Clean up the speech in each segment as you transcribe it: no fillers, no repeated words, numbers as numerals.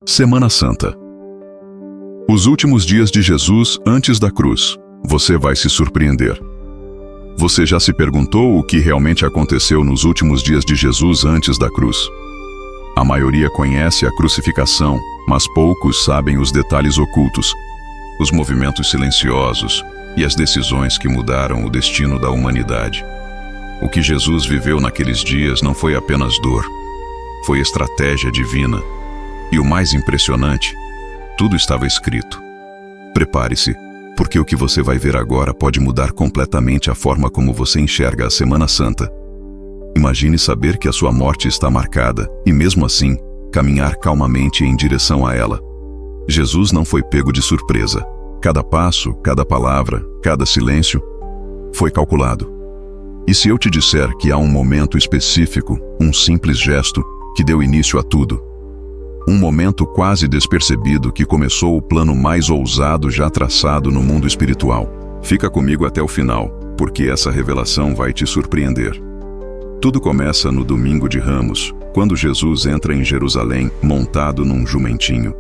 Semana Santa. Os últimos dias de Jesus antes da cruz. Você vai se surpreender. Você já se perguntou o que realmente aconteceu nos últimos dias de Jesus antes da cruz? A maioria conhece a crucificação, mas poucos sabem os detalhes ocultos, os movimentos silenciosos e as decisões que mudaram o destino da humanidade. O que Jesus viveu naqueles dias não foi apenas dor, foi estratégia divina. E o mais impressionante, tudo estava escrito. Prepare-se, porque o que você vai ver agora pode mudar completamente a forma como você enxerga a Semana Santa. Imagine saber que a sua morte está marcada e, mesmo assim, caminhar calmamente em direção a ela. Jesus não foi pego de surpresa. Cada passo, cada palavra, cada silêncio foi calculado. E se eu te disser que há um momento específico, um simples gesto, que deu início a tudo? Um momento quase despercebido que começou o plano mais ousado já traçado no mundo espiritual. Fica comigo até o final, porque essa revelação vai te surpreender. Tudo começa no Domingo de Ramos, quando Jesus entra em Jerusalém montado num jumentinho.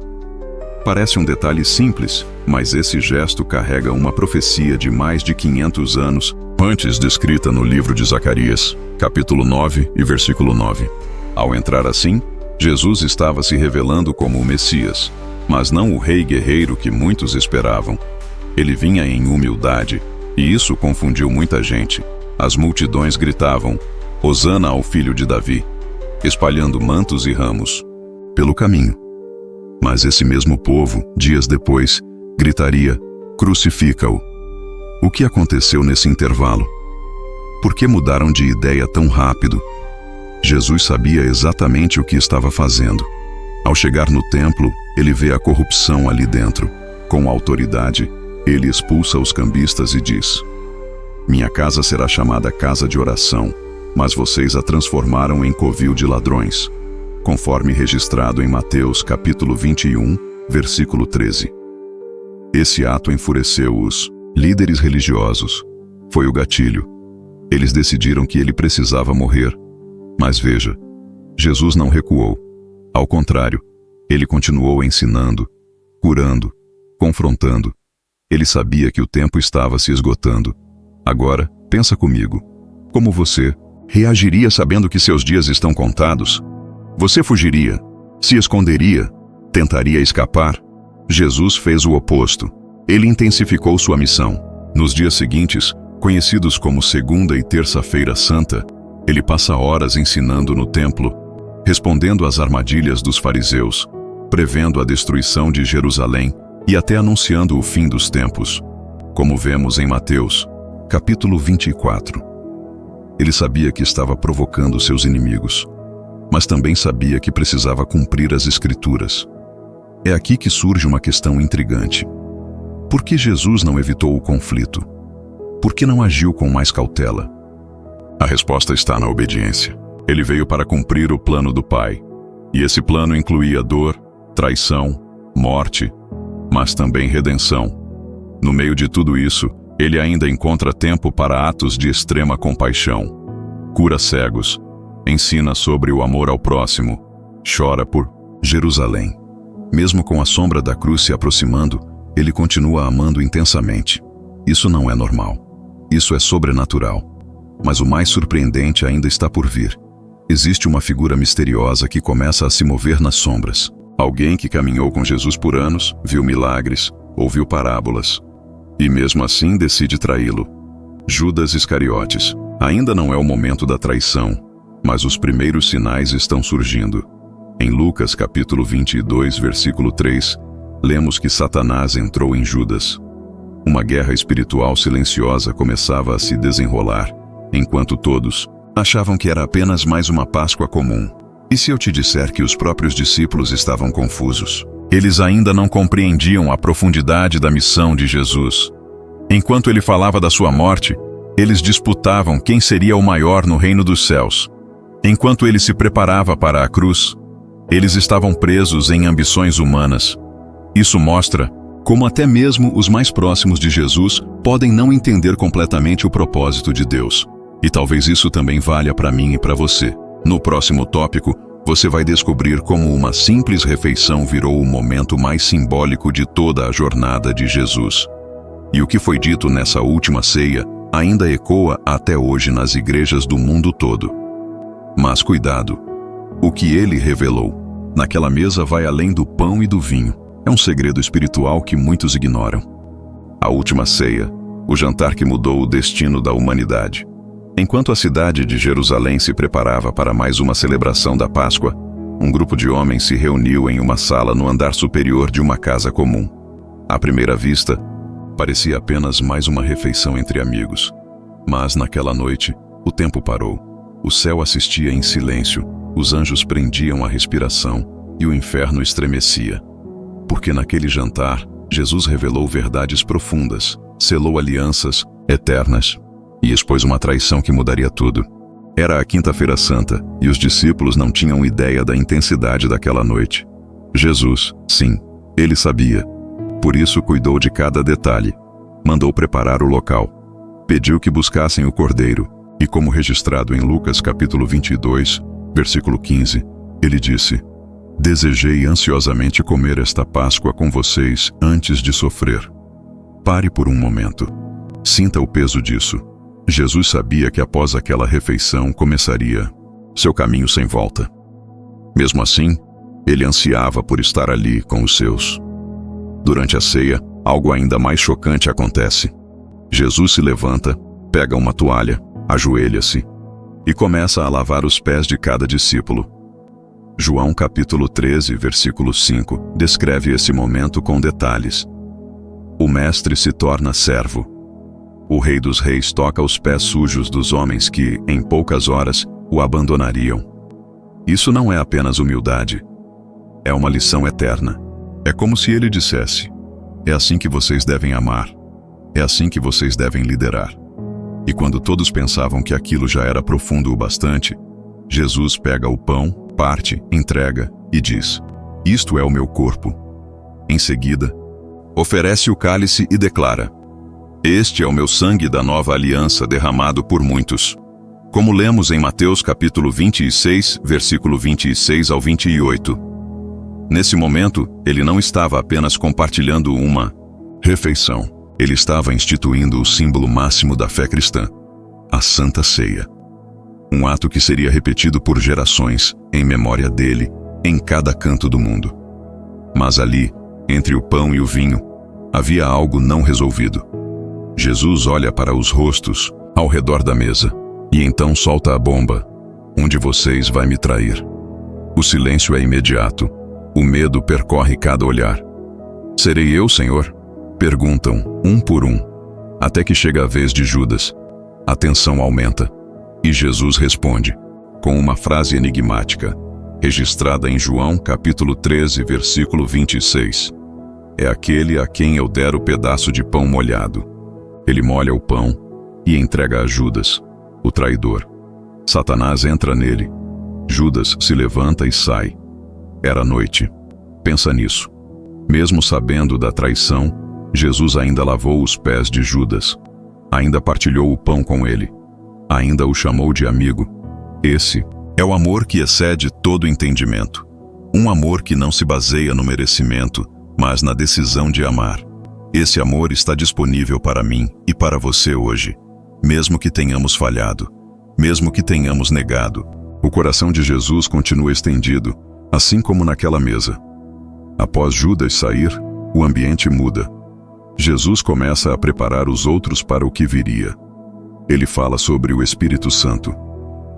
Parece um detalhe simples, mas esse gesto carrega uma profecia de mais de 500 anos antes descrita no livro de Zacarias, capítulo 9 e versículo 9. Ao entrar assim, Jesus estava se revelando como o Messias, mas não o rei guerreiro que muitos esperavam. Ele vinha em humildade, e isso confundiu muita gente. As multidões gritavam, Hosana ao filho de Davi, espalhando mantos e ramos pelo caminho. Mas esse mesmo povo, dias depois, gritaria, crucifica-o. O que aconteceu nesse intervalo? Por que mudaram de ideia tão rápido? Jesus sabia exatamente o que estava fazendo. Ao chegar no templo, ele vê a corrupção ali dentro. Com autoridade, ele expulsa os cambistas e diz: Minha casa será chamada casa de oração, mas vocês a transformaram em covil de ladrões, conforme registrado em Mateus capítulo 21, versículo 13. Esse ato enfureceu os líderes religiosos. Foi o gatilho. Eles decidiram que ele precisava morrer. Mas veja, Jesus não recuou. Ao contrário, ele continuou ensinando, curando, confrontando. Ele sabia que o tempo estava se esgotando. Agora, pensa comigo. Como você reagiria sabendo que seus dias estão contados? Você fugiria, se esconderia, tentaria escapar? Jesus fez o oposto. Ele intensificou sua missão. Nos dias seguintes, conhecidos como Segunda e Terça-feira Santa, ele passa horas ensinando no templo, respondendo às armadilhas dos fariseus, prevendo a destruição de Jerusalém e até anunciando o fim dos tempos, como vemos em Mateus, capítulo 24. Ele sabia que estava provocando seus inimigos, mas também sabia que precisava cumprir as Escrituras. É aqui que surge uma questão intrigante. Por que Jesus não evitou o conflito? Por que não agiu com mais cautela? A resposta está na obediência. Ele veio para cumprir o plano do Pai. E esse plano incluía dor, traição, morte, mas também redenção. No meio de tudo isso, ele ainda encontra tempo para atos de extrema compaixão. Cura cegos, ensina sobre o amor ao próximo, chora por Jerusalém. Mesmo com a sombra da cruz se aproximando, ele continua amando intensamente. Isso não é normal. Isso é sobrenatural. Mas o mais surpreendente ainda está por vir. Existe uma figura misteriosa que começa a se mover nas sombras. Alguém que caminhou com Jesus por anos, viu milagres, ouviu parábolas, e mesmo assim decide traí-lo. Judas Iscariotes. Ainda não é o momento da traição, mas os primeiros sinais estão surgindo. Em Lucas capítulo 22, versículo 3, lemos que Satanás entrou em Judas. Uma guerra espiritual silenciosa começava a se desenrolar, enquanto todos achavam que era apenas mais uma Páscoa comum. E se eu te disser que os próprios discípulos estavam confusos? Eles ainda não compreendiam a profundidade da missão de Jesus. Enquanto ele falava da sua morte, eles disputavam quem seria o maior no reino dos céus. Enquanto ele se preparava para a cruz, eles estavam presos em ambições humanas. Isso mostra como até mesmo os mais próximos de Jesus podem não entender completamente o propósito de Deus. E talvez isso também valha para mim e para você. No próximo tópico, você vai descobrir como uma simples refeição virou o momento mais simbólico de toda a jornada de Jesus. E o que foi dito nessa última ceia ainda ecoa até hoje nas igrejas do mundo todo. Mas cuidado! O que ele revelou naquela mesa vai além do pão e do vinho. É um segredo espiritual que muitos ignoram. A última ceia, o jantar que mudou o destino da humanidade. Enquanto a cidade de Jerusalém se preparava para mais uma celebração da Páscoa, um grupo de homens se reuniu em uma sala no andar superior de uma casa comum. À primeira vista, parecia apenas mais uma refeição entre amigos. Mas naquela noite, o tempo parou. O céu assistia em silêncio, os anjos prendiam a respiração e o inferno estremecia. Porque naquele jantar, Jesus revelou verdades profundas, selou alianças eternas e expôs uma traição que mudaria tudo. Era a Quinta-feira Santa e os discípulos não tinham ideia da intensidade daquela noite. Jesus, sim, ele sabia. Por isso cuidou de cada detalhe. Mandou preparar o local. Pediu que buscassem o cordeiro e, como registrado em Lucas capítulo 22, versículo 15, ele disse: "Desejei ansiosamente comer esta Páscoa com vocês antes de sofrer." Pare por um momento. Sinta o peso disso. Jesus sabia que após aquela refeição começaria seu caminho sem volta. Mesmo assim, ele ansiava por estar ali com os seus. Durante a ceia, algo ainda mais chocante acontece. Jesus se levanta, pega uma toalha, ajoelha-se e começa a lavar os pés de cada discípulo. João capítulo 13, versículo 5, descreve esse momento com detalhes. O mestre se torna servo. O Rei dos Reis toca os pés sujos dos homens que, em poucas horas, o abandonariam. Isso não é apenas humildade. É uma lição eterna. É como se ele dissesse: é assim que vocês devem amar. É assim que vocês devem liderar. E quando todos pensavam que aquilo já era profundo o bastante, Jesus pega o pão, parte, entrega e diz: "Isto é o meu corpo." Em seguida, oferece o cálice e declara: "Este é o meu sangue da nova aliança derramado por muitos." Como lemos em Mateus capítulo 26, versículo 26 ao 28. Nesse momento, ele não estava apenas compartilhando uma refeição. Ele estava instituindo o símbolo máximo da fé cristã, a Santa Ceia. Um ato que seria repetido por gerações, em memória dele, em cada canto do mundo. Mas ali, entre o pão e o vinho, havia algo não resolvido. Jesus olha para os rostos ao redor da mesa e então solta a bomba: "Um de vocês vai me trair." O silêncio é imediato. O medo percorre cada olhar. "Serei eu, Senhor?" Perguntam, um por um, até que chega a vez de Judas. A tensão aumenta. E Jesus responde, com uma frase enigmática, registrada em João capítulo 13, versículo 26. "É aquele a quem eu der o pedaço de pão molhado." Ele molha o pão e entrega a Judas, o traidor. Satanás entra nele. Judas se levanta e sai. Era noite. Pensa nisso. Mesmo sabendo da traição, Jesus ainda lavou os pés de Judas. Ainda partilhou o pão com ele. Ainda o chamou de amigo. Esse é o amor que excede todo entendimento. Um amor que não se baseia no merecimento, mas na decisão de amar. Esse amor está disponível para mim e para você hoje. Mesmo que tenhamos falhado, mesmo que tenhamos negado, o coração de Jesus continua estendido, assim como naquela mesa. Após Judas sair, o ambiente muda. Jesus começa a preparar os outros para o que viria. Ele fala sobre o Espírito Santo.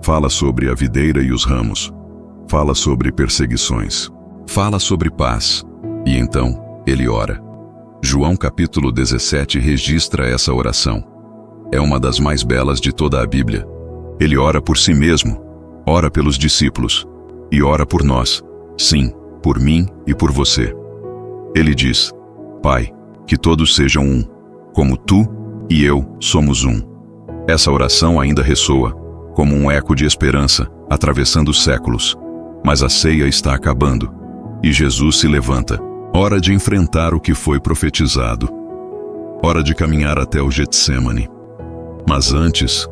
Fala sobre a videira e os ramos. Fala sobre perseguições. Fala sobre paz. E então, ele ora. João capítulo 17 registra essa oração. É uma das mais belas de toda a Bíblia. Ele ora por si mesmo, ora pelos discípulos e ora por nós. Sim, por mim e por você. Ele diz: "Pai, que todos sejam um, como tu e eu somos um." Essa oração ainda ressoa, como um eco de esperança, atravessando os séculos. Mas a ceia está acabando, e Jesus se levanta. Hora de enfrentar o que foi profetizado. Hora de caminhar até o Getsemane. Mas antes,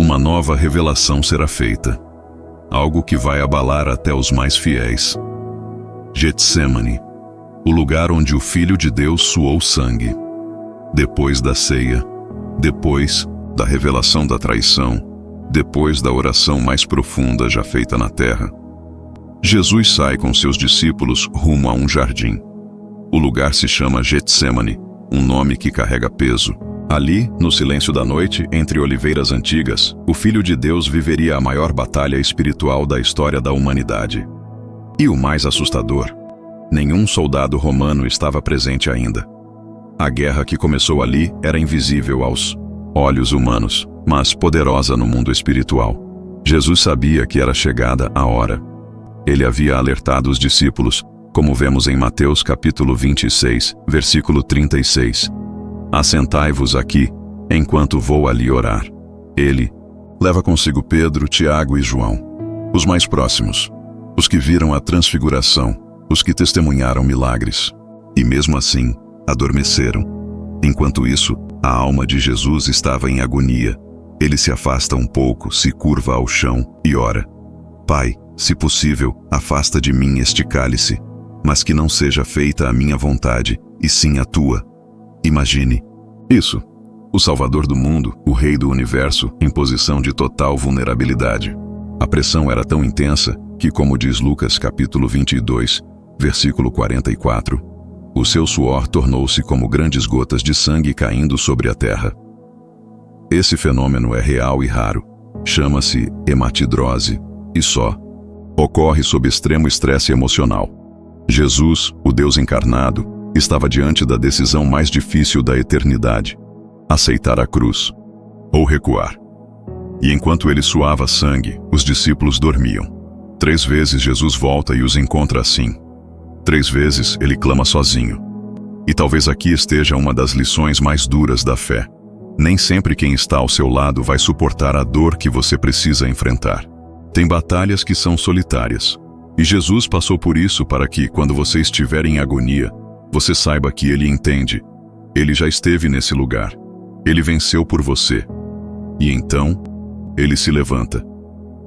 uma nova revelação será feita. algo que vai abalar até os mais fiéis. Getsêmani, o lugar onde o Filho de Deus suou sangue. Depois da ceia, depois da revelação da traição, depois da oração mais profunda já feita na terra, Jesus sai com seus discípulos rumo a um jardim. O lugar se chama Getsêmani, um nome que carrega peso. Ali, no silêncio da noite, entre oliveiras antigas, o Filho de Deus viveria a maior batalha espiritual da história da humanidade. E o mais assustador, nenhum soldado romano estava presente ainda. A guerra que começou ali era invisível aos olhos humanos, mas poderosa no mundo espiritual. Jesus sabia que era chegada a hora. Ele havia alertado os discípulos, como vemos em Mateus capítulo 26, versículo 36. Assentai-vos aqui, enquanto vou ali orar. Ele leva consigo Pedro, Tiago e João, os mais próximos, os que viram a transfiguração, os que testemunharam milagres. E mesmo assim, adormeceram. Enquanto isso, a alma de Jesus estava em agonia. Ele se afasta um pouco, se curva ao chão e ora: Pai, se possível, afasta de mim este cálice, mas que não seja feita a minha vontade, e sim a tua. Imagine isso. O Salvador do mundo, o Rei do Universo, em posição de total vulnerabilidade. A pressão era tão intensa que, como diz Lucas capítulo 22, versículo 44, o seu suor tornou-se como grandes gotas de sangue caindo sobre a terra. Esse fenômeno é real e raro. Chama-se hematidrose e só ocorre sob extremo estresse emocional. Jesus, o Deus encarnado, estava diante da decisão mais difícil da eternidade: aceitar a cruz ou recuar. E enquanto ele suava sangue, os discípulos dormiam. 3 vezes Jesus volta e os encontra assim. 3 vezes ele clama sozinho. E talvez aqui esteja uma das lições mais duras da fé. Nem sempre quem está ao seu lado vai suportar a dor que você precisa enfrentar. Tem batalhas que são solitárias. E Jesus passou por isso para que, quando você estiver em agonia, você saiba que Ele entende. Ele já esteve nesse lugar. Ele venceu por você. E então, Ele se levanta.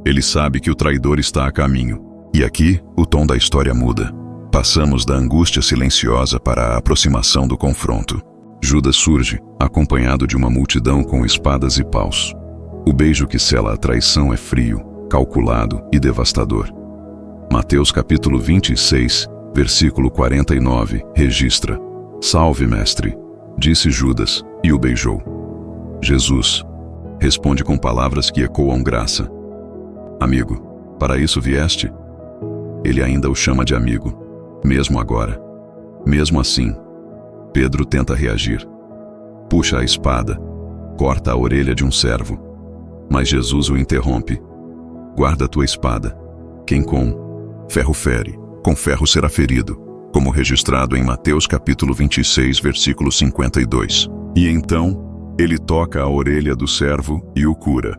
Ele sabe que o traidor está a caminho. E aqui, o tom da história muda. Passamos da angústia silenciosa para a aproximação do confronto. Judas surge, acompanhado de uma multidão com espadas e paus. O beijo que sela a traição é frio, calculado e devastador. Mateus capítulo 26, versículo 49, registra: Salve, mestre, disse Judas, e o beijou. Jesus responde com palavras que ecoam graça: Amigo, para isso vieste? Ele ainda o chama de amigo, mesmo agora. Mesmo assim, Pedro tenta reagir. Puxa a espada, corta a orelha de um servo. Mas Jesus o interrompe: Guarda tua espada. Quem com ferro fere, com ferro será ferido, como registrado em Mateus capítulo 26, versículo 52. E então, ele toca a orelha do servo e o cura.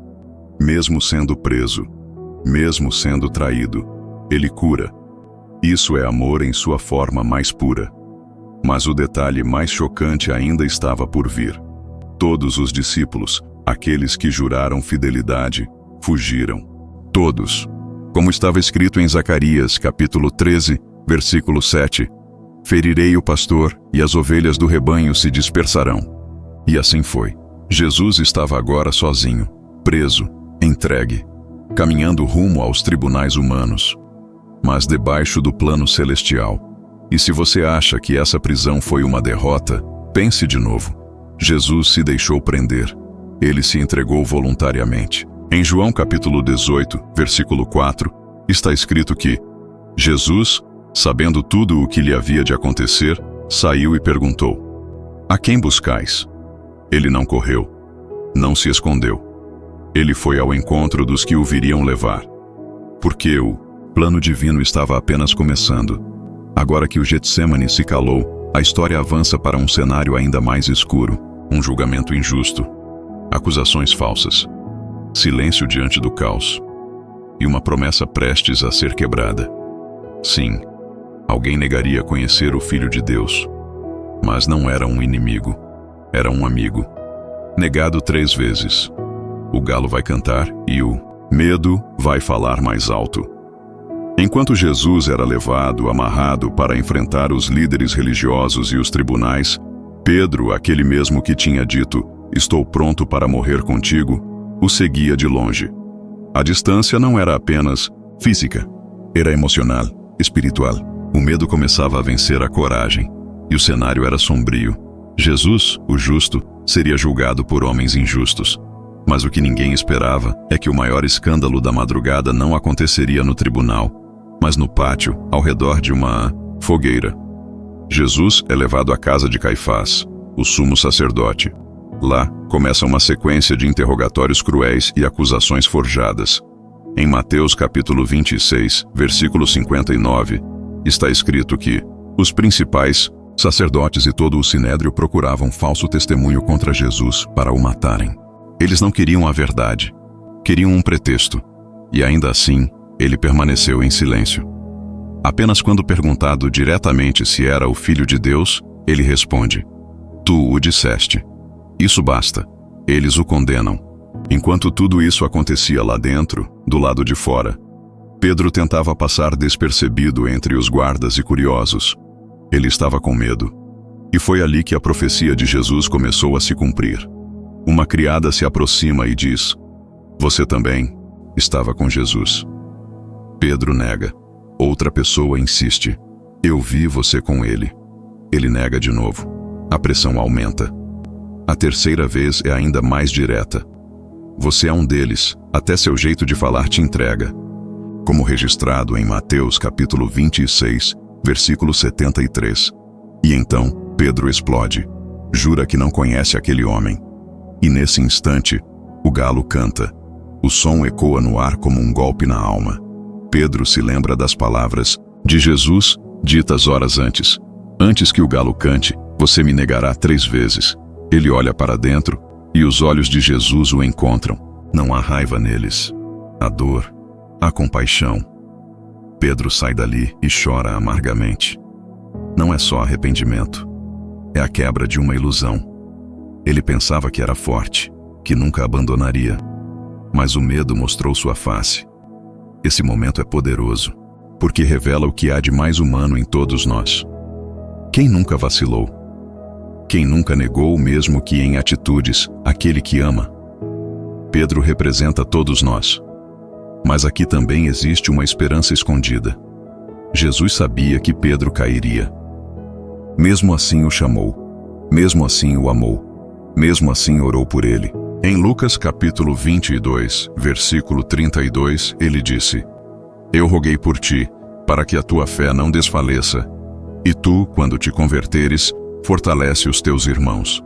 Mesmo sendo preso, mesmo sendo traído, ele cura. Isso é amor em sua forma mais pura. Mas o detalhe mais chocante ainda estava por vir. Todos os discípulos, aqueles que juraram fidelidade, fugiram. Todos. Como estava escrito em Zacarias, capítulo 13, versículo 7, ferirei o pastor e as ovelhas do rebanho se dispersarão. E assim foi. Jesus estava agora sozinho, preso, entregue, caminhando rumo aos tribunais humanos, mas debaixo do plano celestial. E se você acha que essa prisão foi uma derrota, pense de novo. Jesus se deixou prender. Ele se entregou voluntariamente. Em João capítulo 18, versículo 4, está escrito que Jesus, sabendo tudo o que lhe havia de acontecer, saiu e perguntou: A quem buscais? Ele não correu, não se escondeu. Ele foi ao encontro dos que o viriam levar. Porque o plano divino estava apenas começando. Agora que o Getsêmani se calou, a história avança para um cenário ainda mais escuro. Um julgamento injusto, acusações falsas, silêncio diante do caos e uma promessa prestes a ser quebrada. Sim, alguém negaria conhecer o Filho de Deus, mas não era um inimigo, era um amigo. Negado 3 vezes. O galo vai cantar e o Medo vai falar mais alto. Enquanto Jesus era levado, amarrado para enfrentar os líderes religiosos e os tribunais, Pedro, aquele mesmo que tinha dito, "Estou pronto para morrer contigo", o seguia de longe. A distância não era apenas física, era emocional, espiritual. O medo começava a vencer a coragem, e o cenário era sombrio. Jesus, o justo, seria julgado por homens injustos. Mas o que ninguém esperava é que o maior escândalo da madrugada não aconteceria no tribunal, mas no pátio, ao redor de uma fogueira. Jesus é levado à casa de Caifás, o sumo sacerdote. Lá, começa uma sequência de interrogatórios cruéis e acusações forjadas. Em Mateus capítulo 26, versículo 59, está escrito que os principais sacerdotes e todo o sinédrio procuravam falso testemunho contra Jesus para o matarem. Eles não queriam a verdade, queriam um pretexto, e ainda assim, ele permaneceu em silêncio. Apenas quando perguntado diretamente se era o Filho de Deus, ele responde: "Tu o disseste." Isso basta. Eles o condenam. Enquanto tudo isso acontecia lá dentro, do lado de fora, Pedro tentava passar despercebido entre os guardas e curiosos. Ele estava com medo. E foi ali que a profecia de Jesus começou a se cumprir. Uma criada se aproxima e diz: "Você também estava com Jesus." Pedro nega. Outra pessoa insiste: "Eu vi você com ele." Ele nega de novo. A pressão aumenta. A terceira vez é ainda mais direta: "Você é um deles, até seu jeito de falar te entrega." Como registrado em Mateus capítulo 26, versículo 73. E então, Pedro explode. Jura que não conhece aquele homem. E nesse instante, o galo canta. O som ecoa no ar como um golpe na alma. Pedro se lembra das palavras de Jesus, ditas horas antes: "Antes que o galo cante, você me negará 3 vezes." Ele olha para dentro, e os olhos de Jesus o encontram. Não há raiva neles. Há dor, há compaixão. Pedro sai dali e chora amargamente. Não é só arrependimento. É a quebra de uma ilusão. Ele pensava que era forte, que nunca abandonaria. Mas o medo mostrou sua face. Esse momento é poderoso, porque revela o que há de mais humano em todos nós. Quem nunca vacilou? Quem nunca negou, mesmo que em atitudes, aquele que ama? Pedro representa todos nós. Mas aqui também existe uma esperança escondida. Jesus sabia que Pedro cairia. Mesmo assim o chamou. Mesmo assim o amou. Mesmo assim orou por ele. Em Lucas capítulo 22, versículo 32, ele disse: "Eu roguei por ti, para que a tua fé não desfaleça. E tu, quando te converteres, fortalece os teus irmãos."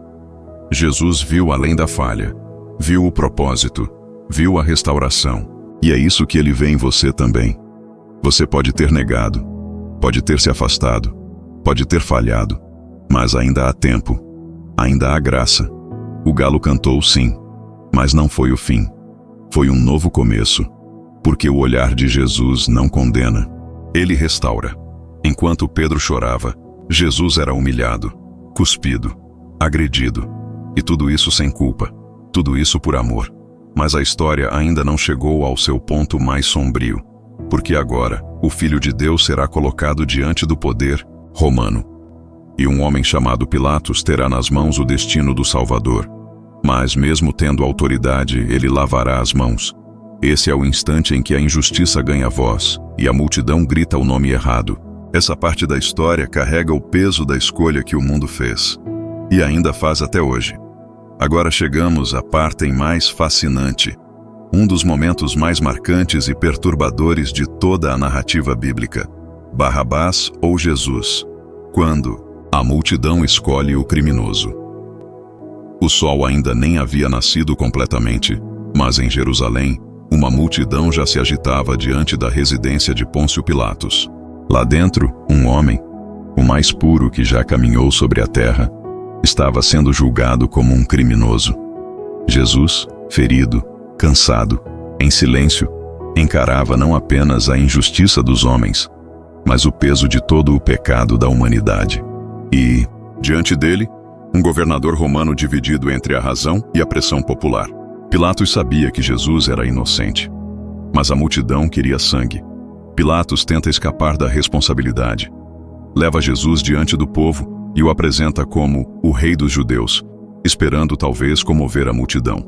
Jesus viu além da falha, viu o propósito, viu a restauração. E é isso que ele vê em você também. Você pode ter negado, pode ter se afastado, pode ter falhado, mas ainda há tempo, ainda há graça. O galo cantou sim, mas não foi o fim. Foi um novo começo, porque o olhar de Jesus não condena. Ele restaura. Enquanto Pedro chorava, Jesus era humilhado, cuspido, agredido, e tudo isso sem culpa, tudo isso por amor. Mas a história ainda não chegou ao seu ponto mais sombrio, porque agora o Filho de Deus será colocado diante do poder romano. E um homem chamado Pilatos terá nas mãos o destino do Salvador. Mas mesmo tendo autoridade, ele lavará as mãos. Esse é o instante em que a injustiça ganha voz, e a multidão grita o nome errado. Essa parte da história carrega o peso da escolha que o mundo fez, e ainda faz até hoje. Agora chegamos à parte mais fascinante, um dos momentos mais marcantes e perturbadores de toda a narrativa bíblica: Barrabás ou Jesus, quando a multidão escolhe o criminoso. O sol ainda nem havia nascido completamente, mas em Jerusalém, uma multidão já se agitava diante da residência de Pôncio Pilatos. Lá dentro, um homem, o mais puro que já caminhou sobre a terra, estava sendo julgado como um criminoso. Jesus, ferido, cansado, em silêncio, encarava não apenas a injustiça dos homens, mas o peso de todo o pecado da humanidade. E, diante dele, um governador romano dividido entre a razão e a pressão popular. Pilatos sabia que Jesus era inocente, Mas a multidão queria sangue. Pilatos tenta escapar da responsabilidade. Leva Jesus diante do povo e o apresenta como o rei dos judeus, esperando talvez comover a multidão.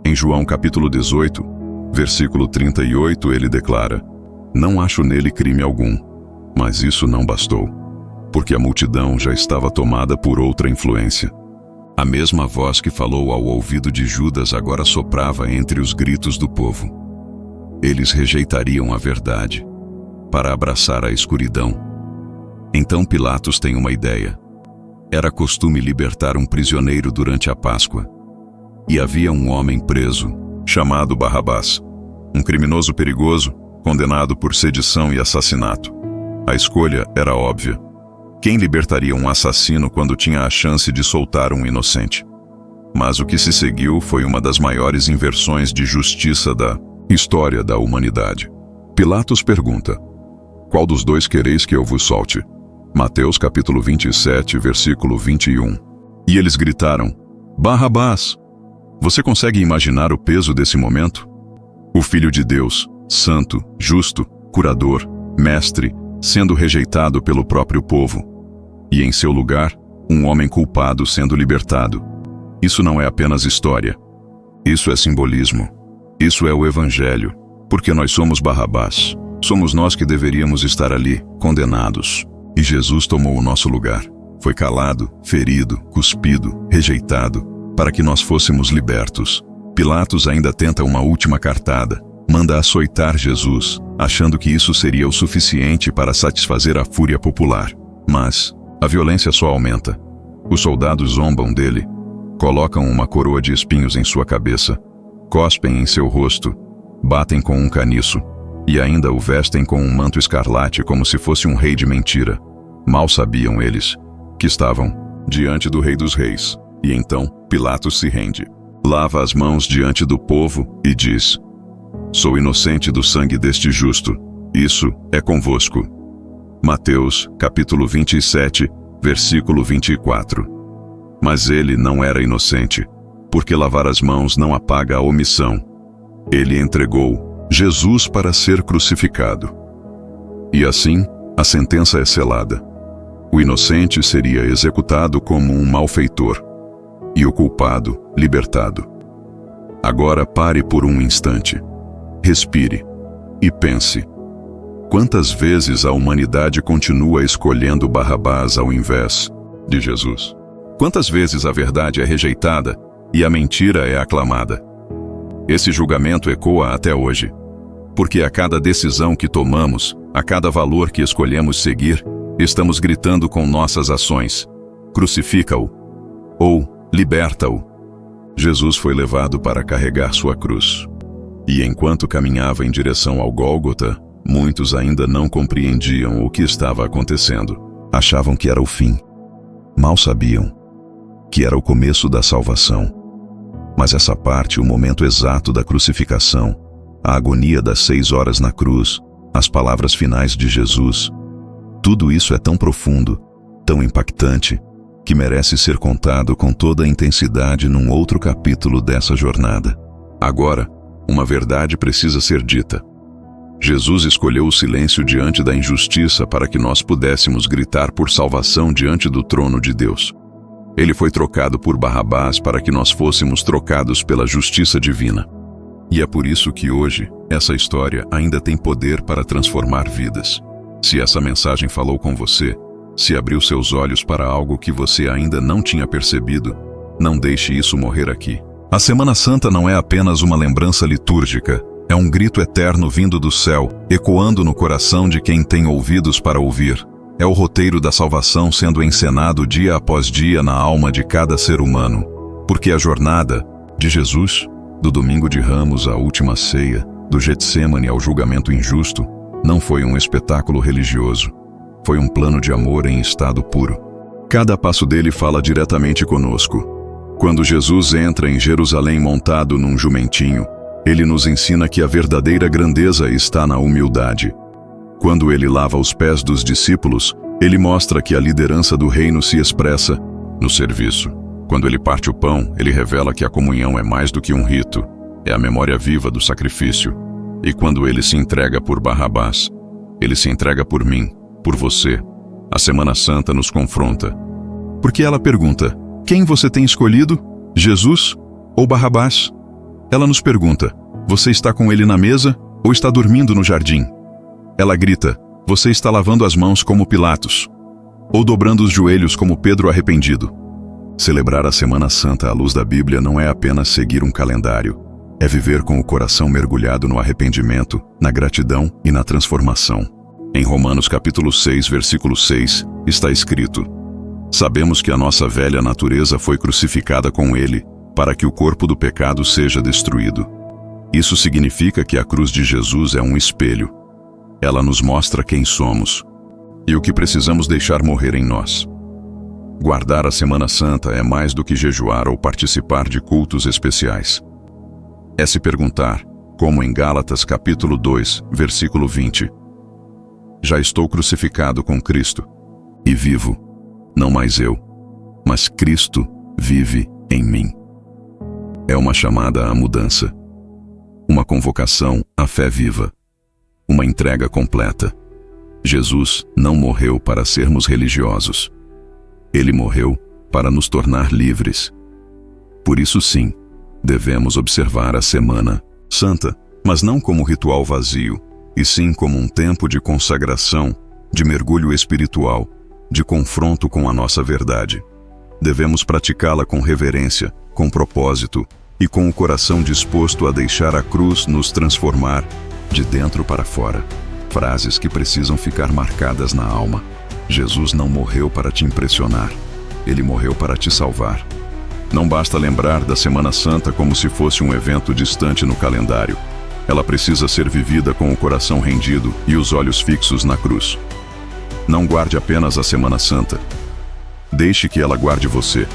Em João capítulo 18, versículo 38, ele declara: "Não acho nele crime algum." Mas isso não bastou, porque a multidão já estava tomada por outra influência. A mesma voz que falou ao ouvido de Judas agora soprava entre os gritos do povo. Eles rejeitariam a verdade para abraçar a escuridão. Então Pilatos tem uma ideia. Era costume libertar um prisioneiro durante a Páscoa. E havia um homem preso, chamado Barrabás, um criminoso perigoso, condenado por sedição e assassinato. A escolha era óbvia. Quem libertaria um assassino quando tinha a chance de soltar um inocente? Mas o que se seguiu foi uma das maiores inversões de justiça da história da humanidade. Pilatos pergunta: "Qual dos dois quereis que eu vos solte?" Mateus capítulo 27, versículo 21. E eles gritaram: "Barrabás!" Você consegue imaginar o peso desse momento? O Filho de Deus, santo, justo, curador, mestre, sendo rejeitado pelo próprio povo. E em seu lugar, um homem culpado sendo libertado. Isso não é apenas história. Isso é simbolismo. Isso é o Evangelho. Porque nós somos Barrabás. Somos nós que deveríamos estar ali, condenados. E Jesus tomou o nosso lugar. Foi calado, ferido, cuspido, rejeitado, para que nós fôssemos libertos. Pilatos ainda tenta uma última cartada. Manda açoitar Jesus, achando que isso seria o suficiente para satisfazer a fúria popular. Mas a violência só aumenta. Os soldados zombam dele, colocam uma coroa de espinhos em sua cabeça, cospem em seu rosto, batem com um caniço e ainda o vestem com um manto escarlate como se fosse um rei de mentira. Mal sabiam eles que estavam diante do Rei dos Reis. E então Pilatos se rende, lava as mãos diante do povo e diz: "Sou inocente do sangue deste justo. Isso é convosco." Mateus, capítulo 27, versículo 24. Mas ele não era inocente, porque lavar as mãos não apaga a omissão. Ele entregou Jesus para ser crucificado. E assim, a sentença é selada. O inocente seria executado como um malfeitor, e o culpado libertado. Agora pare por um instante. Respire e pense. Quantas vezes a humanidade continua escolhendo Barrabás ao invés de Jesus? Quantas vezes a verdade é rejeitada e a mentira é aclamada? Esse julgamento ecoa até hoje, porque a cada decisão que tomamos, a cada valor que escolhemos seguir, estamos gritando com nossas ações: crucifica-o ou liberta-o. Jesus foi levado para carregar sua cruz. E enquanto caminhava em direção ao Gólgota, muitos ainda não compreendiam o que estava acontecendo. Achavam que era o fim. Mal sabiam que era o começo da salvação. Mas essa parte, o momento exato da crucificação, a agonia das 6 horas na cruz, as palavras finais de Jesus, tudo isso é tão profundo, tão impactante, que merece ser contado com toda a intensidade num outro capítulo dessa jornada. Agora, uma verdade precisa ser dita. Jesus escolheu o silêncio diante da injustiça para que nós pudéssemos gritar por salvação diante do trono de Deus. Ele foi trocado por Barrabás para que nós fôssemos trocados pela justiça divina. E é por isso que hoje, essa história ainda tem poder para transformar vidas. Se essa mensagem falou com você, se abriu seus olhos para algo que você ainda não tinha percebido, não deixe isso morrer aqui. A Semana Santa não é apenas uma lembrança litúrgica, é um grito eterno vindo do céu, ecoando no coração de quem tem ouvidos para ouvir. É o roteiro da salvação sendo encenado dia após dia na alma de cada ser humano. Porque a jornada de Jesus, do domingo de Ramos à última ceia, do Getsêmani ao julgamento injusto, não foi um espetáculo religioso. Foi um plano de amor em estado puro. Cada passo dele fala diretamente conosco. Quando Jesus entra em Jerusalém montado num jumentinho, ele nos ensina que a verdadeira grandeza está na humildade. Quando ele lava os pés dos discípulos, ele mostra que a liderança do reino se expressa no serviço. Quando ele parte o pão, ele revela que a comunhão é mais do que um rito, é a memória viva do sacrifício. E quando ele se entrega por Barrabás, ele se entrega por mim, por você. A Semana Santa nos confronta. Porque ela pergunta: quem você tem escolhido? Jesus ou Barrabás? Ela nos pergunta: você está com ele na mesa ou está dormindo no jardim? Ela grita: você está lavando as mãos como Pilatos ou dobrando os joelhos como Pedro arrependido? Celebrar a Semana Santa à luz da Bíblia não é apenas seguir um calendário. É viver com o coração mergulhado no arrependimento, na gratidão e na transformação. Em Romanos capítulo 6, versículo 6, está escrito: sabemos que a nossa velha natureza foi crucificada com ele, para que o corpo do pecado seja destruído. Isso significa que a cruz de Jesus é um espelho. Ela nos mostra quem somos e o que precisamos deixar morrer em nós. Guardar a Semana Santa é mais do que jejuar ou participar de cultos especiais. É se perguntar, como em Gálatas capítulo 2, versículo 20: já estou crucificado com Cristo, e vivo, não mais eu, mas Cristo vive em mim. É uma chamada à mudança, uma convocação à fé viva, uma entrega completa. Jesus não morreu para sermos religiosos. Ele morreu para nos tornar livres. Por isso sim, devemos observar a Semana Santa, mas não como ritual vazio, e sim como um tempo de consagração, de mergulho espiritual, de confronto com a nossa verdade. Devemos praticá-la com reverência, com propósito e com o coração disposto a deixar a cruz nos transformar de dentro para fora. Frases que precisam ficar marcadas na alma. Jesus não morreu para te impressionar. Ele morreu para te salvar. Não basta lembrar da Semana Santa como se fosse um evento distante no calendário. Ela precisa ser vivida com o coração rendido e os olhos fixos na cruz. Não guarde apenas a Semana Santa. Deixe que ela guarde você.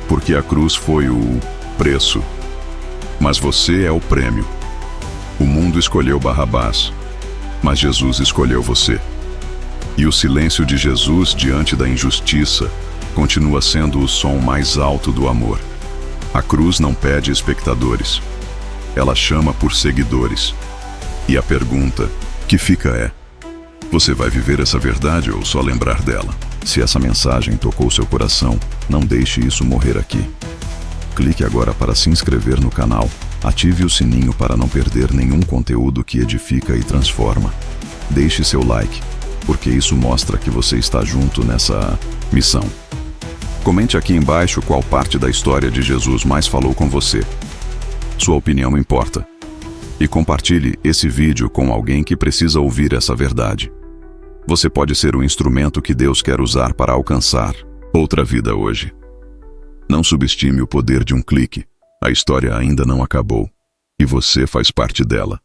Porque a cruz foi o preço, mas você é o prêmio. O mundo escolheu Barrabás, mas Jesus escolheu você. E o silêncio de Jesus diante da injustiça continua sendo o som mais alto do amor. A cruz não pede espectadores. Ela chama por seguidores. E a pergunta que fica é: você vai viver essa verdade ou só lembrar dela? Se essa mensagem tocou seu coração, não deixe isso morrer aqui. Clique agora para se inscrever no canal. Ative o sininho para não perder nenhum conteúdo que edifica e transforma. Deixe seu like, porque isso mostra que você está junto nessa missão. Comente aqui embaixo qual parte da história de Jesus mais falou com você. Sua opinião importa. E compartilhe esse vídeo com alguém que precisa ouvir essa verdade. Você pode ser o instrumento que Deus quer usar para alcançar outra vida hoje. Não subestime o poder de um clique. A história ainda não acabou. E você faz parte dela.